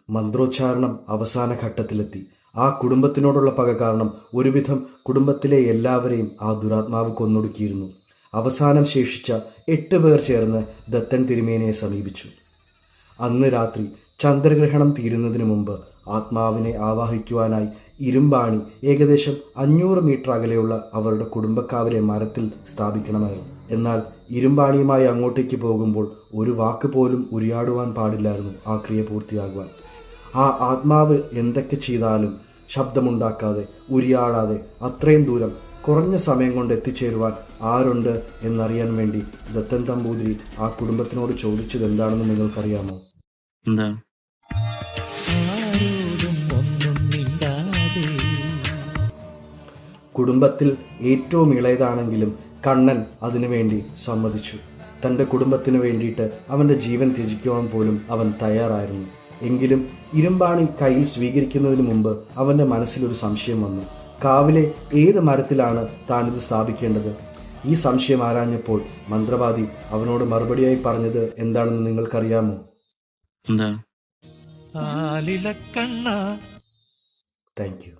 മന്ത്രോച്ചാരണം അവസാന ഘട്ടത്തിലെത്തി. ആ കുടുംബത്തിനോടുള്ള പക കാരണം ഒരുവിധം കുടുംബത്തിലെ എല്ലാവരെയും ആ ദുരാത്മാവ് കൊന്നൊടുക്കിയിരുന്നു. അവസാനം ശേഷിച്ച 8 പേർ ചേർന്ന് ദത്തൻ തിരുമേനിയെ സമീപിച്ചു. അന്ന് രാത്രി ചന്ദ്രഗ്രഹണം തീരുന്നതിന് മുമ്പ് ആത്മാവിനെ ആവാഹിക്കുവാനായി ഇരുമ്പാണി ഏകദേശം 500 മീറ്റർ അകലെയുള്ള അവരുടെ കുടുംബക്കാവലെ മരത്തിൽ സ്ഥാപിക്കണമായിരുന്നു. എന്നാൽ ഇരുമ്പാണിയുമായി അങ്ങോട്ടേക്ക് പോകുമ്പോൾ ഒരു വാക്ക് പോലും ഉരിയാടുവാൻ പാടില്ലായിരുന്നു ആ ക്രിയ പൂർത്തിയാകുവാൻ. ആ ആത്മാവ് എന്തൊക്കെ ചെയ്താലും ശബ്ദമുണ്ടാക്കാതെ ഉരിയാടാതെ അത്രയും ദൂരം കുറഞ്ഞ സമയം കൊണ്ട് എത്തിച്ചേരുവാൻ ആരുണ്ട് എന്നറിയാൻ വേണ്ടി ദത്തൻ തമ്പൂതിരി ആ കുടുംബത്തിനോട് ചോദിച്ചത് എന്താണെന്ന് നിങ്ങൾക്കറിയാമോ? എന്താ? കുടുംബത്തിൽ ഏറ്റവും ഇളയതാണെങ്കിലും കണ്ണൻ അതിനുവേണ്ടി സമ്മതിച്ചു. തൻ്റെ കുടുംബത്തിന് വേണ്ടിയിട്ട് അവൻ്റെ ജീവൻ ത്യജിക്കുവാൻ പോലും അവൻ തയ്യാറായിരുന്നു. എങ്കിലും ഇരുമ്പാണി കയ്യിൽ സ്വീകരിക്കുന്നതിന് മുമ്പ് അവൻ്റെ മനസ്സിലൊരു സംശയം വന്നു. കാവിലെ ഏത് മരത്തിലാണ് താനിത് സ്ഥാപിക്കേണ്ടത്? ഈ സംശയം ആരാഞ്ഞപ്പോൾ മന്ത്രവാദി അവനോട് മറുപടിയായി പറഞ്ഞത് എന്താണെന്ന് നിങ്ങൾക്കറിയാമോ? എന്താ? Thank you.